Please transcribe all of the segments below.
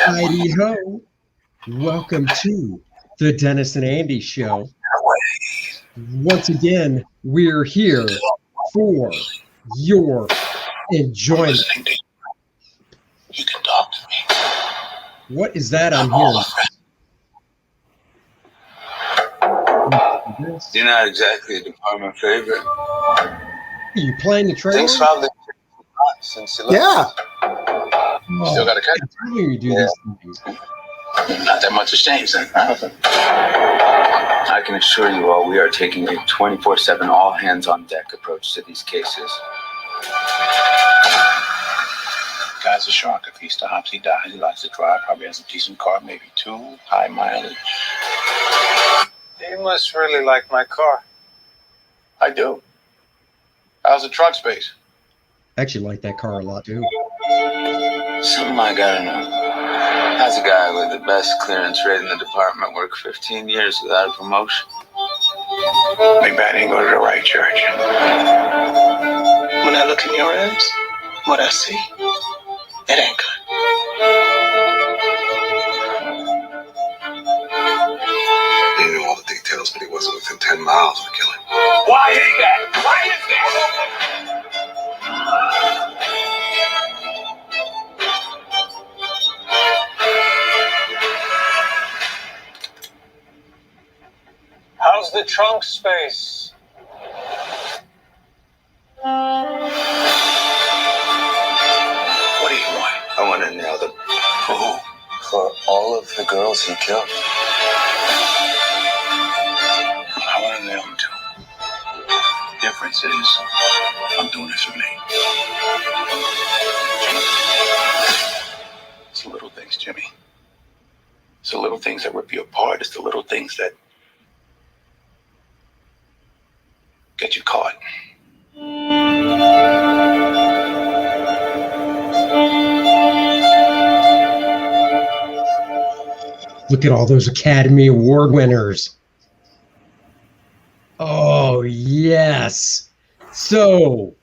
Heidi ho. Welcome to the Dennis and Andy Show. Once again, we're here for your enjoyment. You can talk to me. What is that I'm hearing? You're not exactly a department favorite. Are you playing the trailer? Things probably since you left. Yeah. Still got to cut. How do you do these things? Not that much has changed then. I can assure you all we are taking a 24/7 all hands on deck approach to these cases. Guy's a shark. If he stops, he dies. He likes to drive. Probably has a decent car, maybe 2, high mileage. You must really like my car. I do. How's the trunk space? I actually like that car a lot too. Something I gotta know. How's a guy with the best clearance rate in the department work 15 years without a promotion? Maybe I didn't go to the right church. When I look in your eyes, what I see, it ain't good. He knew all the details, but he wasn't within 10 miles of the killing. Why is that? Why is that? How's the trunk space? What do you want? I want to nail them. For who? For all of the girls he killed. I want to nail them too. Difference is, I'm doing this for me. It's the little things, Jimmy. It's the little things that rip you apart. It's the little things that get you caught. Look at all those Academy Award winners. Oh, yes. So,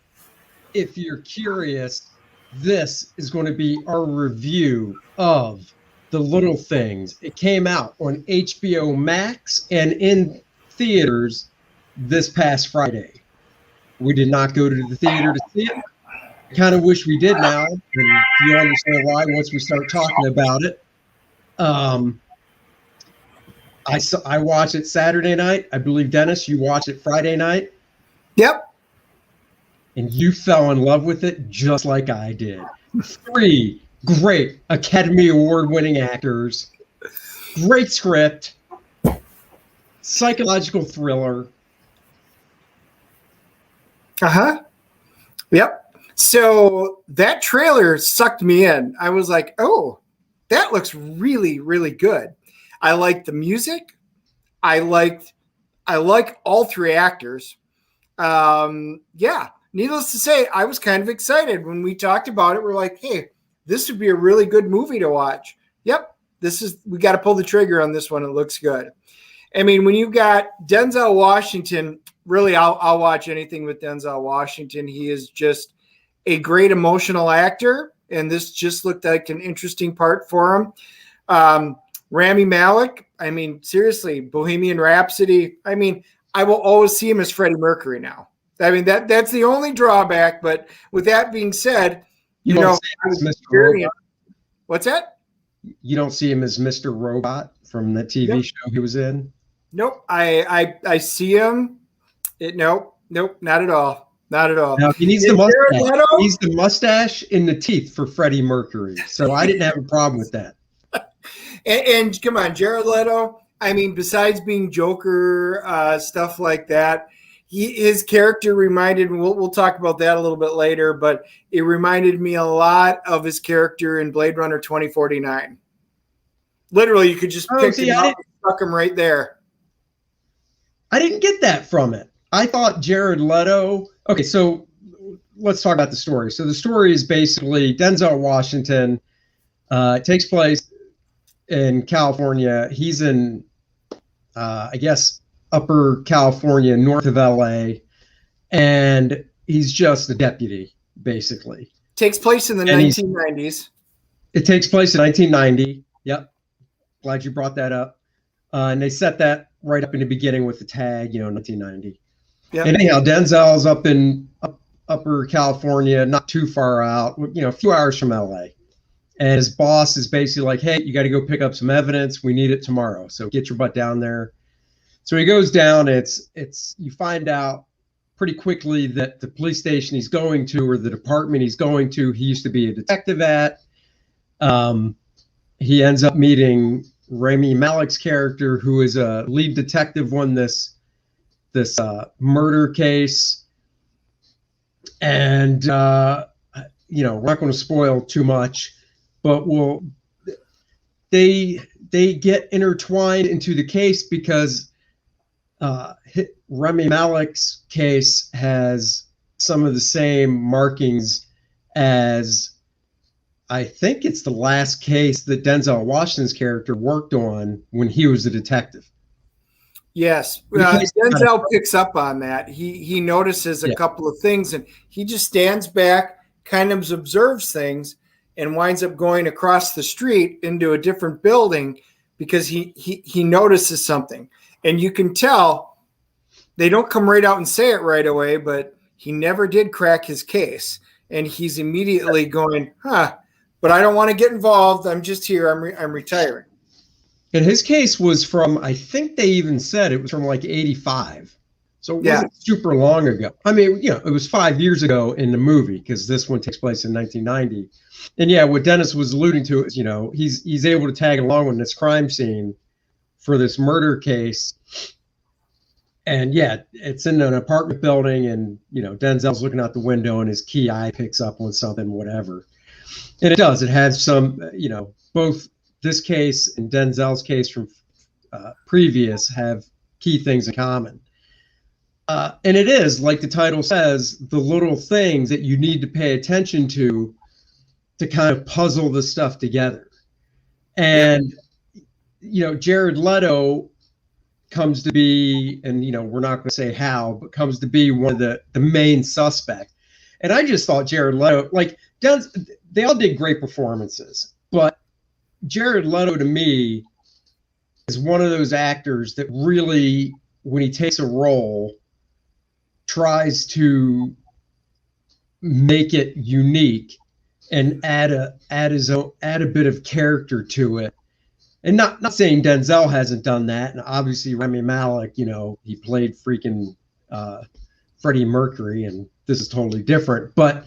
if you're curious, this is going to be our review of The Little Things. It came out on HBO Max and in theaters this past Friday. We did not go to the theater to see it. I kind of wish we did now, and you'll understand why once we start talking about it. I watched it Saturday night. I believe, Dennis, you watched it Friday night. Yep. And you fell in love with it just like I did. 3 great Academy Award-winning actors. Great script. Psychological thriller. Uh-huh. Yep. So that trailer sucked me in. I was like, oh, that looks really, really good. I like the music. I like all 3 actors. Yeah. Needless to say, I was kind of excited when we talked about it. We're like, hey, this would be a really good movie to watch. Yep. We got to pull the trigger on this one. It looks good. I mean, when you got Denzel Washington, really, I'll watch anything with Denzel Washington. He is just a great emotional actor, and this just looked like an interesting part for him. Rami Malek, I mean, seriously, Bohemian Rhapsody. I mean, I will always see him as Freddie Mercury now. I mean, that's the only drawback. But with that being said, you know, what's that? You don't see him as Mr. Robot from the TV show he was in? Nope. I see him. Nope, not at all. Not at all. Now, he needs the mustache. He needs the mustache in the teeth for Freddie Mercury. So I didn't have a problem with that. And come on, Jared Leto. I mean, besides being Joker, stuff like that, his character reminded me. We'll talk about that a little bit later, but it reminded me a lot of his character in Blade Runner 2049. Literally, you could just pick him up and stuck him right there. I didn't get that from it. I thought Jared Leto. Okay, so let's talk about the story. So the story is basically Denzel Washington. It takes place in California. He's in, I guess, Upper California, north of LA, and he's just a deputy, basically. Takes place in the 1990s. It takes place in 1990. Yep. Glad you brought that up. And they set that right up in the beginning with the tag, 1990. Yep. And anyhow, Denzel's up in Upper California, not too far out, a few hours from LA. And his boss is basically like, hey, you got to go pick up some evidence. We need it tomorrow. So get your butt down there. So he goes down. You find out pretty quickly that the police station he's going to, or the department he's going to, he used to be a detective at. He ends up meeting Rami Malek's character, who is a lead detective on this murder case. And, we're not going to spoil too much, but they get intertwined into the case because Rami Malek's case has some of the same markings as, I think it's the last case that Denzel Washington's character worked on when he was a detective. Yes, Denzel picks up on that. He notices a couple of things, and he just stands back, kind of observes things, and winds up going across the street into a different building because he notices something. And you can tell they don't come right out and say it right away, but he never did crack his case. And he's immediately going, but I don't want to get involved. I'm just here. I'm retiring. And his case was from, I think they even said it was from like 85. So it wasn't super long ago. I mean, it was 5 years ago in the movie because this one takes place in 1990. And yeah, what Dennis was alluding to is, he's able to tag along on this crime scene for this murder case. And yeah, it's in an apartment building, and Denzel's looking out the window and his key eye picks up on something, whatever. And it does. It has some, both this case and Denzel's case from previous have key things in common. And it is, like the title says, the little things that you need to pay attention to kind of puzzle the stuff together. And, Jared Leto comes to be, and, we're not going to say how, but comes to be one of the main suspect. And I just thought Jared Leto, they all did great performances, but Jared Leto to me is one of those actors that really, when he takes a role, tries to make it unique and add a bit of character to it. And not saying Denzel hasn't done that. And obviously Rami Malek, he played freaking Freddie Mercury, and this is totally different. But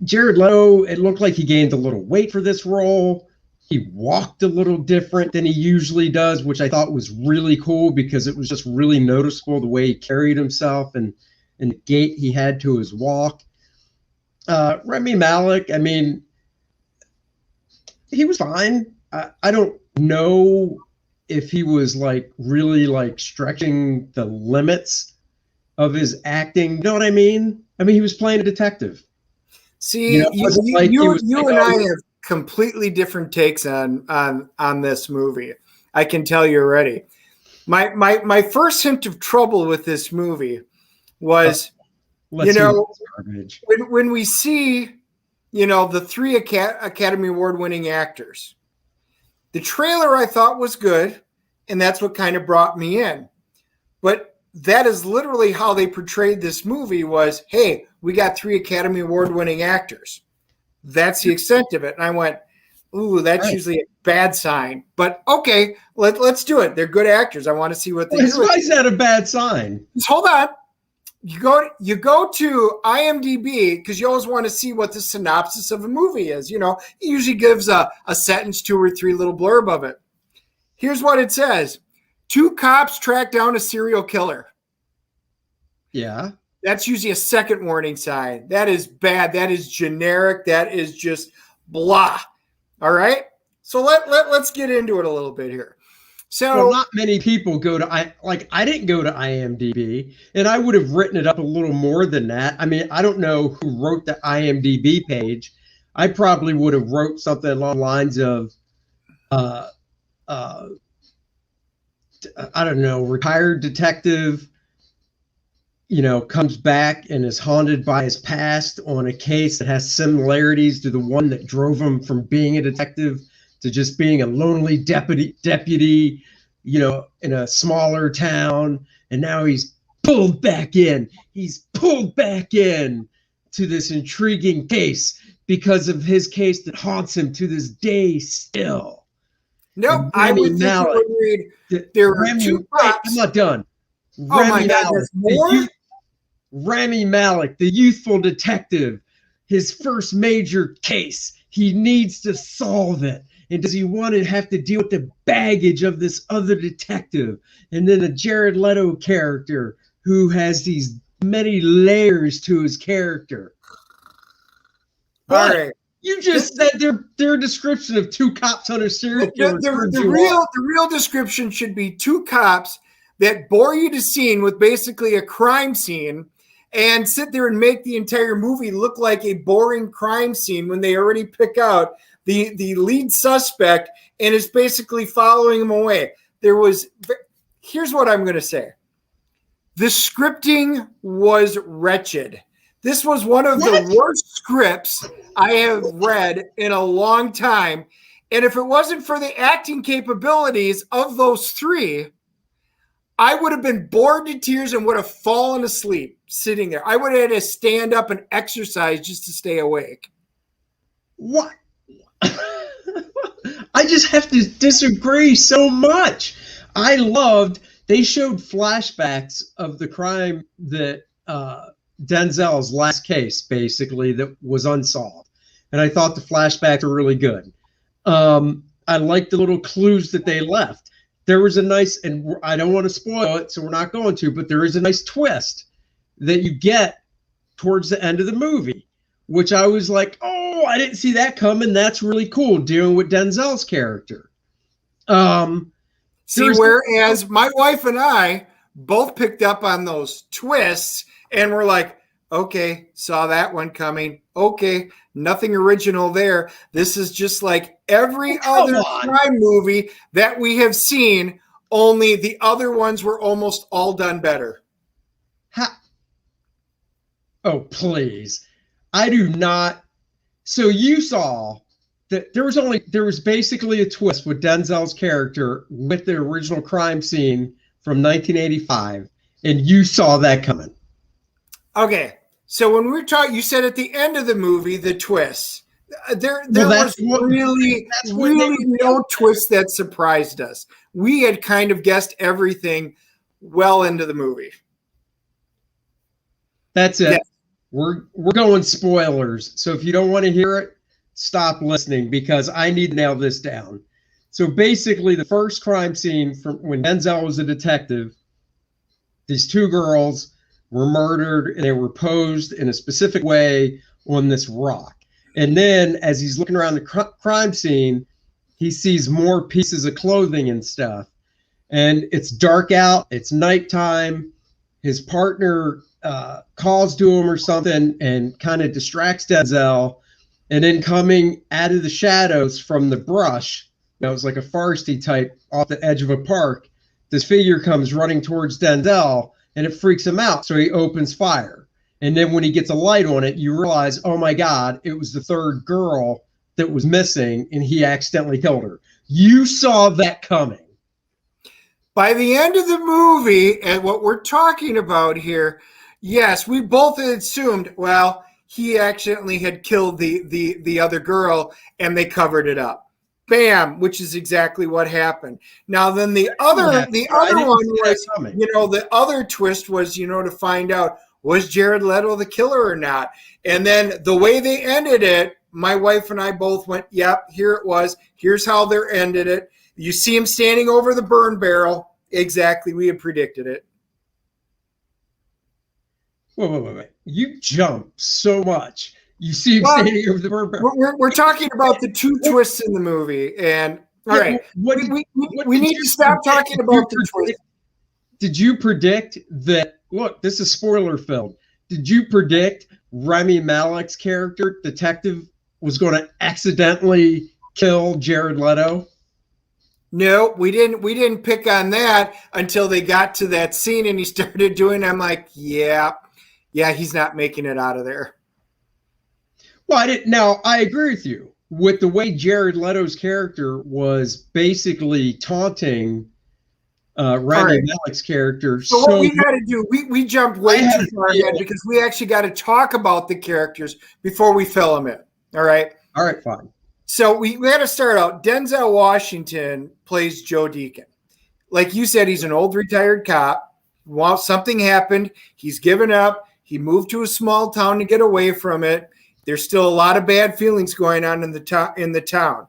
Jared Leto, it looked like he gained a little weight for this role. He walked a little different than he usually does, which I thought was really cool because it was just really noticeable the way he carried himself and the gait he had to his walk. Rami Malek, I mean, he was fine. I don't know if he was really stretching the limits of his acting. You know what I mean? I mean, he was playing a detective. See, you and I have completely different takes on this movie. I can tell you already. My first hint of trouble with this movie was, when we see, the three Academy Award winning actors. The trailer I thought was good, and that's what kind of brought me in. But that is literally how they portrayed this movie was, hey, we got 3 Academy Award winning actors. That's the extent of it. And I went, ooh, that's usually a bad sign. But okay, let's do it. They're good actors. I want to see what they do. Why is that a bad sign? Just hold on. You go to IMDb because you always want to see what the synopsis of a movie is. It usually gives a sentence, 2 or 3 little blurb of it. Here's what it says. 2 cops track down a serial killer. Yeah. That's usually a second warning sign. That is bad. That is generic. That is just blah. All right. So let's get into it a little bit here. So not many people go to I didn't go to IMDb, and I would have written it up a little more than that. I mean, I don't know who wrote the IMDb page. I probably would have wrote something along the lines of, I don't know, retired detective, comes back and is haunted by his past on a case that has similarities to the one that drove him from being a detective to just being a lonely deputy, in a smaller town. And now he's pulled back in. He's pulled back in to this intriguing case because of his case that haunts him to this day still. Nope, I would think you would read. There were two cops. I'm not done. Oh my God, there's more? Rami Malek, the youthful detective, his first major case. He needs to solve it. And does he want to have to deal with the baggage of this other detective? And then a Jared Leto character who has these many layers to his character. All right. You just said their description of two cops on a serial killer. The real description should be two cops that bore you to scene with basically a crime scene and sit there and make the entire movie look like a boring crime scene when they already pick out the lead suspect and is basically following him away. Here's what I'm going to say. The scripting was wretched. This was one of the worst scripts I have read in a long time. And if it wasn't for the acting capabilities of those three, I would have been bored to tears and would have fallen asleep sitting there. I would have had to stand up and exercise just to stay awake. What? I just have to disagree so much. They showed flashbacks of the crime that Denzel's last case, basically, that was unsolved. And I thought the flashbacks were really good. I liked the little clues that they left. There was a nice, and I don't want to spoil it, so we're not going to, but there is a nice twist that you get towards the end of the movie, which I was like, oh, I didn't see that coming. That's really cool, dealing with Denzel's character. Whereas my wife and I both picked up on those twists and we're like, okay, saw that one coming. Okay, nothing original there. This is just like every other crime movie that we have seen, only the other ones were almost all done better. Oh, please. I do not. So you saw that there was basically a twist with Denzel's character with the original crime scene from 1985, and you saw that coming. Okay. So when we were talking, you said at the end of the movie, the twist. There was really no twist that surprised us. We had kind of guessed everything well into the movie. That's it. Yeah. We're going spoilers. So if you don't want to hear it, stop listening because I need to nail this down. So basically, the first crime scene from when Denzel was a detective, these two girls were murdered and they were posed in a specific way on this rock. And then as he's looking around the crime scene, he sees more pieces of clothing and stuff. And it's dark out. It's nighttime. His partner calls to him or something and kind of distracts Denzel. And then coming out of the shadows from the brush, it was like a foresty type off the edge of a park, this figure comes running towards Denzel and it freaks him out. So he opens fire. And then when he gets a light on it, you realize, oh my God, it was the third girl that was missing and he accidentally killed her. You saw that coming. By the end of the movie, and what we're talking about here, yes, we both had assumed, well, he accidentally had killed the other girl and they covered it up. Bam, which is exactly what happened. Now then the other one was, the other twist was, to find out, was Jared Leto the killer or not? And then the way they ended it, my wife and I both went, yep, here it was. Here's how they ended it. You see him standing over the burn barrel. Exactly. We had predicted it. Wait. You jump so much. You see him standing over the burn barrel. We're talking about the two twists in the movie. And all right, we need to stop talking about the twist. Did you predict that? Look, this is spoiler filled. Did you predict Rami Malek's character, detective, was going to accidentally kill Jared Leto? No, we didn't. We didn't pick on that until they got to that scene and he started doing. I'm like, yeah, he's not making it out of there. Well, I didn't. Now I agree with you with the way Jared Leto's character was basically taunting Rami Malek's character. So what we got to do, we jumped way too far ahead because we actually got to talk about the characters before we fill them in. All right. All right, fine. So we got to start out. Denzel Washington plays Joe Deacon. Like you said, he's an old retired cop. Well, something happened. He's given up. He moved to a small town to get away from it. There's still a lot of bad feelings going on in the town.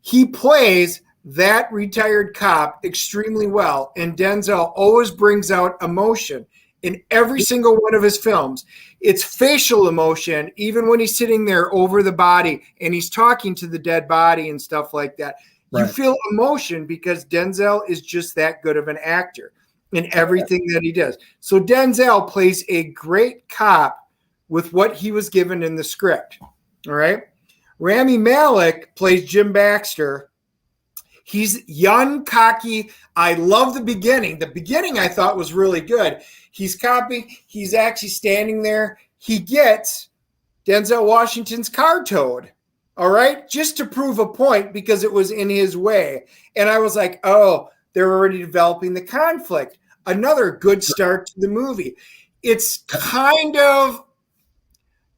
He plays that retired cop extremely well, and Denzel always brings out emotion in every single one of his films. It's facial emotion, even when he's sitting there over the body and he's talking to the dead body and stuff like that. Right. You feel emotion because Denzel is just that good of an actor in everything that he does. So Denzel plays a great cop with what he was given in the script. All right. Rami Malek plays Jim Baxter. He's young, cocky. I love the beginning. The beginning I thought was really good. He's copying. He's actually standing there. He gets Denzel Washington's car towed. All right. Just to prove a point because it was in his way. And I was like, oh, they're already developing the conflict. Another good start to the movie. It's kind of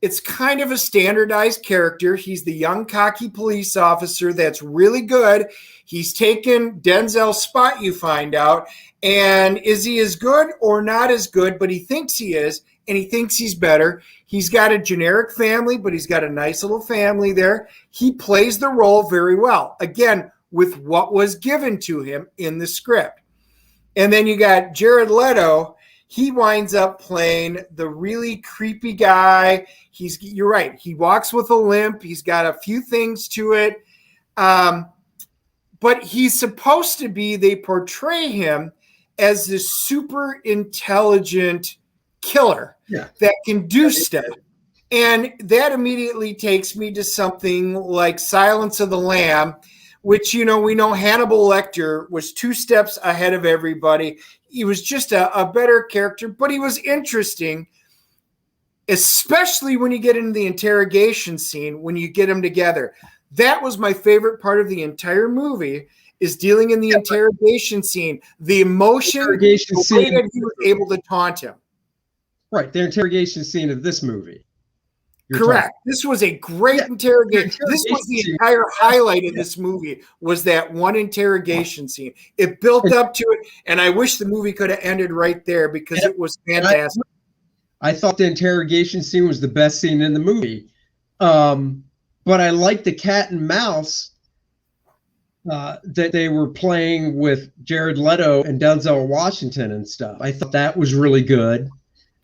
a standardized character. He's the young, cocky police officer that's really good. He's taken Denzel's spot, you find out. And is he as good or not as good? But he thinks he is, and he thinks he's better. He's got a generic family, but he's got a nice little family there. He plays the role very well. Again, with what was given to him in the script. And then you got Jared Leto. He winds up playing the really creepy guy. You're right. He walks with a limp. He's got a few things to it. But he's supposed to be, they portray him as this super intelligent killer that can do stuff. And that immediately takes me to something like Silence of the Lamb, which, we know Hannibal Lecter was 2 steps ahead of everybody. He was just a better character, but he was interesting, especially when you get into the interrogation scene, when you get them together. That was my favorite part of the entire movie, is dealing in the interrogation scene, the emotion, the way that he was able to taunt him. Right, the interrogation scene of this movie. Correct. This was a great interrogation. This was the entire highlight of this movie, was that one interrogation scene. It built up to it, and I wish the movie could have ended right there because it was fantastic. I thought the interrogation scene was the best scene in the movie. But I liked the cat and mouse that they were playing with Jared Leto and Denzel Washington and stuff. I thought that was really good.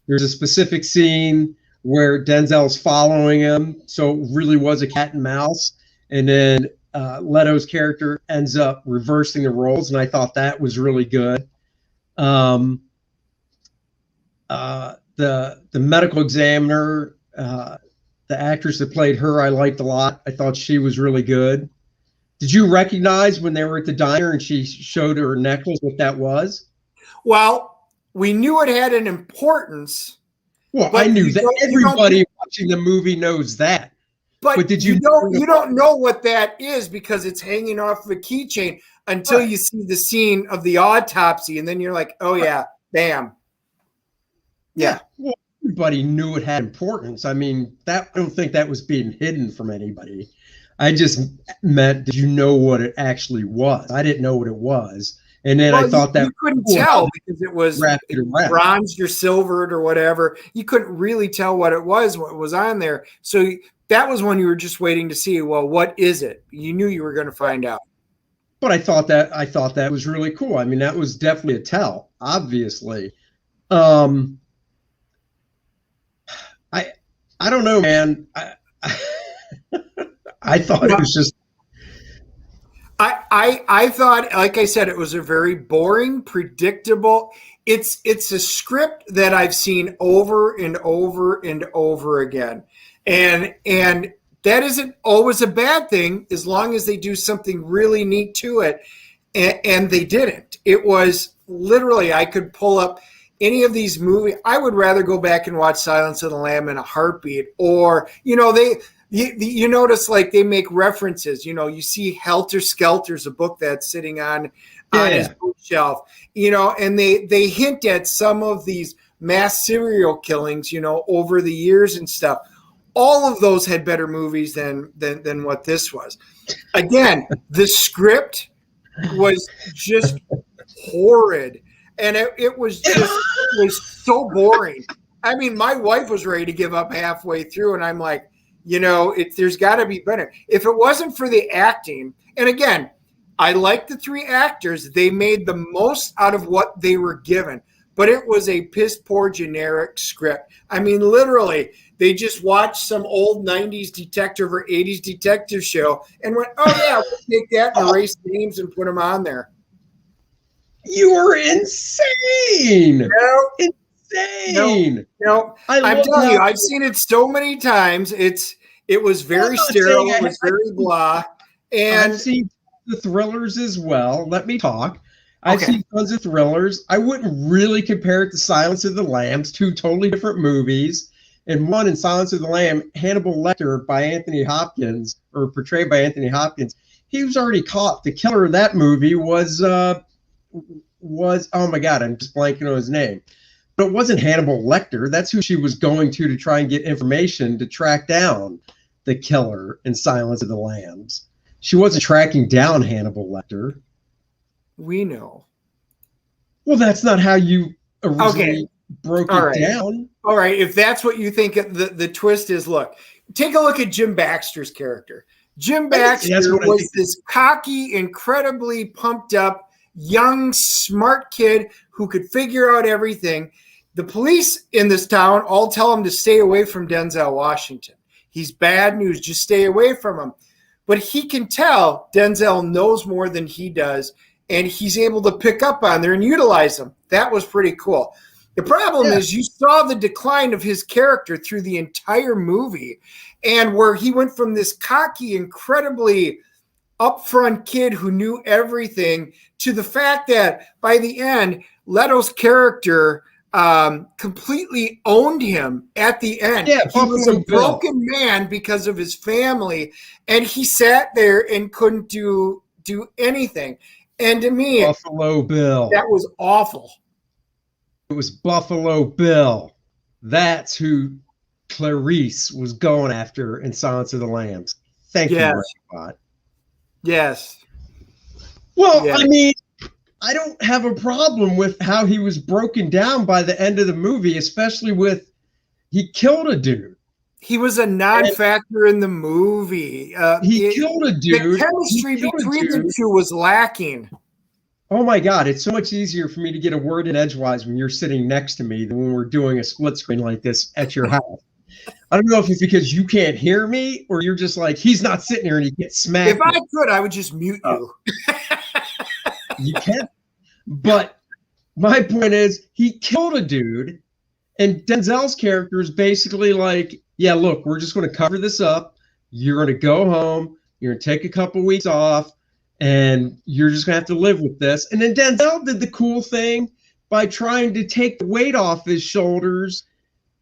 There's a specific scene where Denzel's following him, so it really was a cat and mouse. And then Leto's character ends up reversing the roles, and I thought that was really good. The medical examiner, the actress that played her, I liked a lot. I thought she was really good. Did you recognize when they were at the diner and she showed her necklace what that was? Well, we knew it had an importance. Well, I knew that. Everybody watching the movie knows that. But did you don't know what that is because it's hanging off of a keychain until you see the scene of the autopsy, and then you're like, oh yeah, bam. Yeah. Well, everybody knew it had importance. I mean, I don't think that was being hidden from anybody. I just meant, did you know what it actually was? I didn't know what it was. And then I thought that you couldn't tell because it was bronzed or silvered or whatever. You couldn't really tell what it was on there. So that was when you were just waiting to see, well, what is it? You knew you were going to find out. But I thought that was really cool. I mean, that was definitely a tell, obviously. I don't know, man. I thought it was just. I thought, like I said, it was a very boring, predictable. It's a script that I've seen over and over and over again, and that isn't always a bad thing as long as they do something really neat to it. and they didn't. It was literally, I could pull up any of these movies. I would rather go back and watch Silence of the Lamb in a heartbeat. Or, you notice like they make references. You see Helter Skelter's a book that's sitting on his bookshelf, and they hint at some of these mass serial killings, over the years and stuff. All of those had better movies than what this was. Again, the script was just horrid, and it was so boring. I mean, my wife was ready to give up halfway through, and I'm like, there's got to be better. If it wasn't for the acting, and again, I like the three actors. They made the most out of what they were given, but it was a piss poor generic script. I mean, literally, they just watched some old 90s detective or 80s detective show and went, oh, yeah, we'll take that and erase names and put them on there. You are insane. No. Insane. No. I'm telling you, I've seen it so many times. It was very sterile. It was very blah. And I've seen the thrillers as well. Let me talk. I've seen tons of thrillers. I wouldn't really compare it to Silence of the Lambs, two totally different movies. And one in Silence of the Lamb, Hannibal Lecter by Anthony Hopkins, or portrayed by Anthony Hopkins, he was already caught. The killer of that movie was oh my God, I'm just blanking on his name. But it wasn't Hannibal Lecter. That's who she was going to try and get information to track down the killer in Silence of the Lambs. She wasn't tracking down Hannibal Lecter. We know. Well, that's not how you originally broke it down. All right. If that's what you think the twist is, look, take a look at Jim Baxter's character. Jim Baxter was this cocky, incredibly pumped up, young, smart kid who could figure out everything. The police in this town all tell him to stay away from Denzel Washington. He's bad news. Just stay away from him. But he can tell Denzel knows more than he does, and he's able to pick up on there and utilize them. That was pretty cool. The problem is you saw the decline of his character through the entire movie, and where he went from this cocky, incredibly upfront kid who knew everything to the fact that by the end, Leto's character completely owned him at the end. Yeah, he was a broken man because of his family, and he sat there and couldn't do anything. And to me, Buffalo Bill. That was awful. It was Buffalo Bill. That's who Clarice was going after in Silence of the Lambs. Thank you, Robot. Yes. Well, I mean, I don't have a problem with how he was broken down by the end of the movie, especially with he killed a dude. He was a non-factor in the movie. He killed a dude. The chemistry between the two was lacking. Oh my God, it's so much easier for me to get a word in edgewise when you're sitting next to me than when we're doing a split screen like this at your house. I don't know if it's because you can't hear me or you're just like, he's not sitting here and he gets smacked. If I could, I would just mute you. You can. But my point is, he killed a dude, and Denzel's character is basically like, yeah, look, we're just going to cover this up. You're going to go home. You're going to take a couple weeks off, and you're just going to have to live with this. And then Denzel did the cool thing by trying to take the weight off his shoulders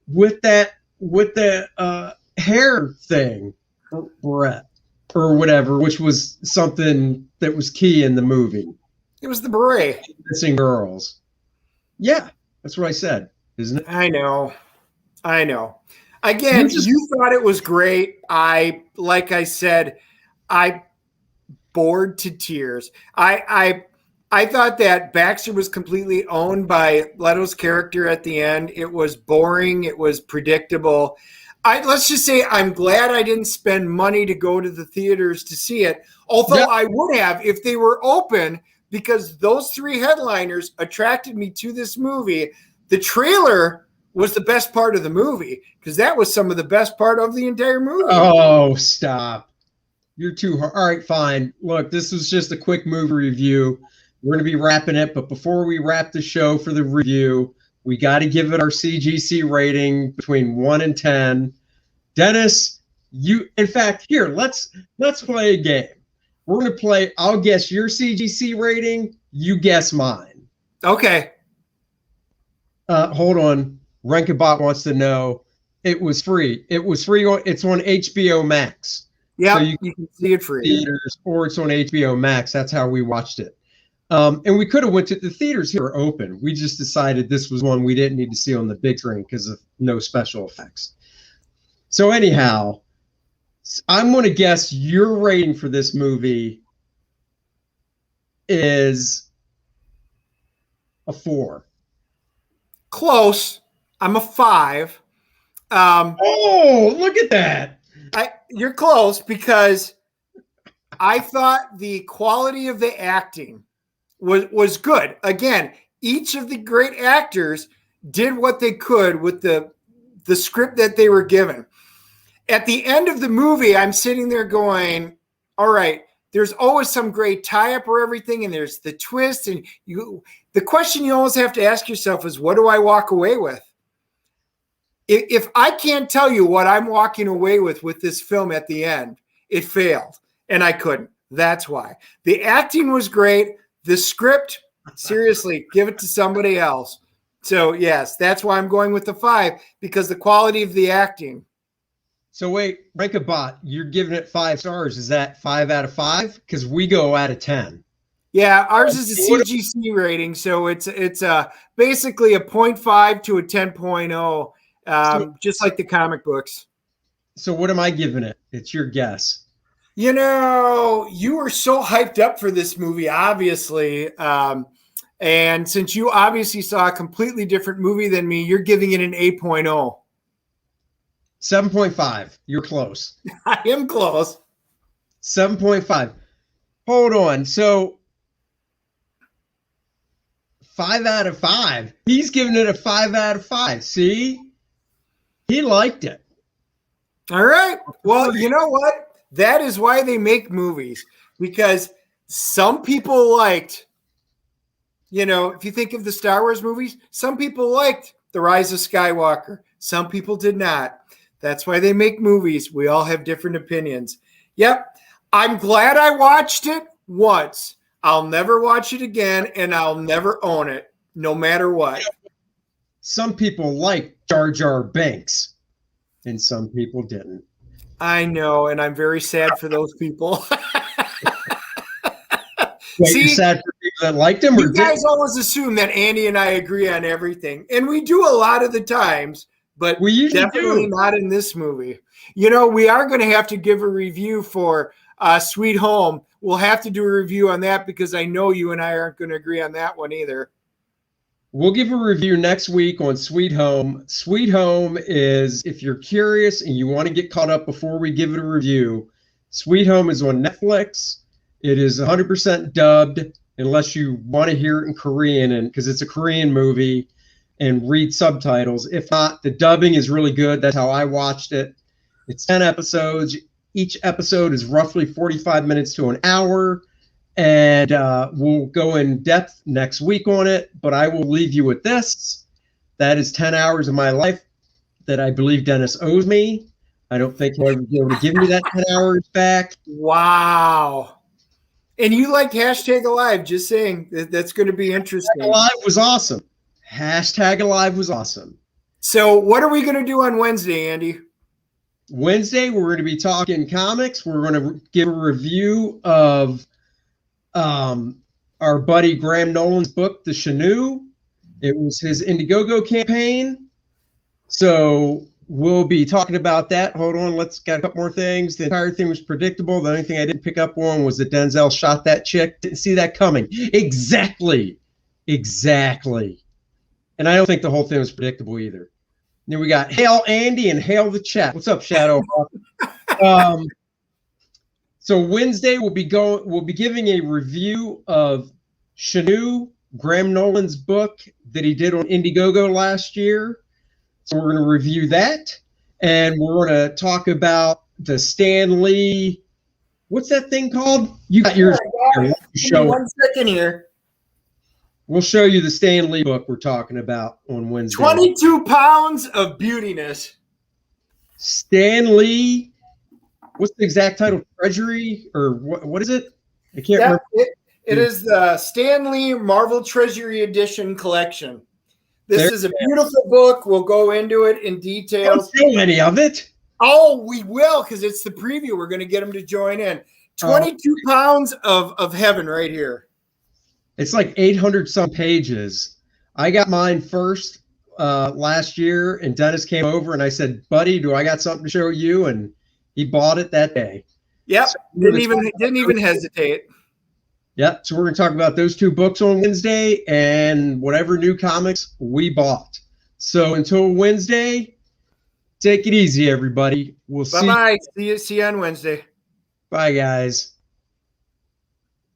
with the hair thing, Brett, or whatever, which was something that was key in the movie. It was the beret. Missing girls. Yeah, that's what I said, isn't it? I know. Again, you thought it was great. Like I said, I bored to tears. I thought that Baxter was completely owned by Leto's character at the end. It was boring. It was predictable. Let's just say I'm glad I didn't spend money to go to the theaters to see it, although I would have if they were open, because those three headliners attracted me to this movie. The trailer was the best part of the movie because that was some of the best part of the entire movie. Oh, stop. You're too hard. All right, fine. Look, this was just a quick movie review. We're going to be wrapping it, but before we wrap the show for the review, we got to give it our CGC rating between 1 and 10. Dennis, in fact, here, let's play a game. We're going to play. I'll guess your CGC rating. You guess mine. Okay. Hold on. Rankabot wants to know. It was free. It was free. It's on HBO Max. Yeah, so you can see it free. Theaters, or it's on HBO Max. That's how we watched it. And we could have went to the theaters here are open. We just decided this was one we didn't need to see on the big screen because of no special effects. So anyhow, I'm going to guess your rating for this movie is a 4. Close. I'm a 5. Oh, look at that. You're close because I thought the quality of the acting was good. Again, each of the great actors did what they could with the script that they were given. At the end of the movie, I'm sitting there going, all right, there's always some great tie-up or everything, and there's the twist. And the question you always have to ask yourself is, what do I walk away with? If I can't tell you what I'm walking away with this film at the end, it failed, and I couldn't. That's why. The acting was great. The script, seriously, give it to somebody else. So, yes, that's why I'm going with the 5, because the quality of the acting. So wait, Rankabot, you're giving it 5 stars. Is that 5 out of 5? Because we go out of 10. Yeah, ours is a CGC rating, so it's basically a 0.5 to a 10.0, just like the comic books. So what am I giving it? It's your guess. You know, you were so hyped up for this movie, obviously. And since you obviously saw a completely different movie than me, you're giving it an 8.0. 7.5. You're close. I am close. 7.5. Hold on. So 5 out of 5. He's giving it a 5 out of 5. See? He liked it. All right. Well, you know what? That is why they make movies, because some people liked, if you think of the Star Wars movies, some people liked The Rise of Skywalker. Some people did not. That's why they make movies. We all have different opinions. Yep. I'm glad I watched it once. I'll never watch it again, and I'll never own it, no matter what. Some people like Jar Jar Binks, and some people didn't. I know, and I'm very sad for those people. Wait, you're sad for people that liked him? You guys always assume that Andy and I agree on everything, and we do a lot of the times, but we usually definitely not in this movie. We are going to have to give a review for Sweet Home. We'll have to do a review on that because I know you and I aren't going to agree on that one either. We'll give a review next week on Sweet Home. Sweet Home is, if you're curious and you want to get caught up before we give it a review, Sweet Home is on Netflix. It is 100% dubbed, unless you want to hear it in Korean, and because it's a Korean movie, and read subtitles. If not, the dubbing is really good. That's how I watched it. It's 10 episodes. Each episode is roughly 45 minutes to an hour. And we'll go in depth next week on it, but I will leave you with this. That is 10 hours of my life that I believe Dennis owes me. I don't think he'll ever be able to give me that 10 hours back. Wow. And you liked #Alive, just saying. That's going to be interesting. Alive was awesome. #Alive was awesome. So what are we going to do on Wednesday, Andy? Wednesday, we're going to be talking comics. We're going to give a review of our buddy Graham Nolan's book, The Chenoo. It was his Indiegogo campaign. So we'll be talking about that. Hold on, let's got a couple more things. The entire thing was predictable. The only thing I didn't pick up on was that Denzel shot that chick. Didn't see that coming. Exactly. And I don't think the whole thing was predictable either. Then we got Hail Andy and Hail the Chat. What's up, Shadow? So Wednesday we'll be giving a review of Chenoo, Graham Nolan's book that he did on Indiegogo last year. So we're going to review that, and we're going to talk about the Stan Lee. What's that thing called? You got yours. Show 1 second here. We'll show you the Stan Lee book we're talking about on Wednesday. 22 pounds of beautiness. Stan Lee. What's the exact title? Treasury, or what is it? I can't Yeah, remember. it is the Stanley Marvel Treasury Edition collection. This is a beautiful book. We'll go into it in details. Don't show any of it. Oh, we will, because it's the preview. We're going to get them to join in. 22 pounds of heaven right here. It's like 800 some pages. I got mine first last year, and Dennis came over, and I said, "Buddy, do I got something to show you?" And he bought it that day. Yep, So didn't even hesitate. Yep. So we're going to talk about those two books on Wednesday and whatever new comics we bought. So until Wednesday, take it easy, everybody. We'll see. Bye-bye. See you on Wednesday. Bye, guys.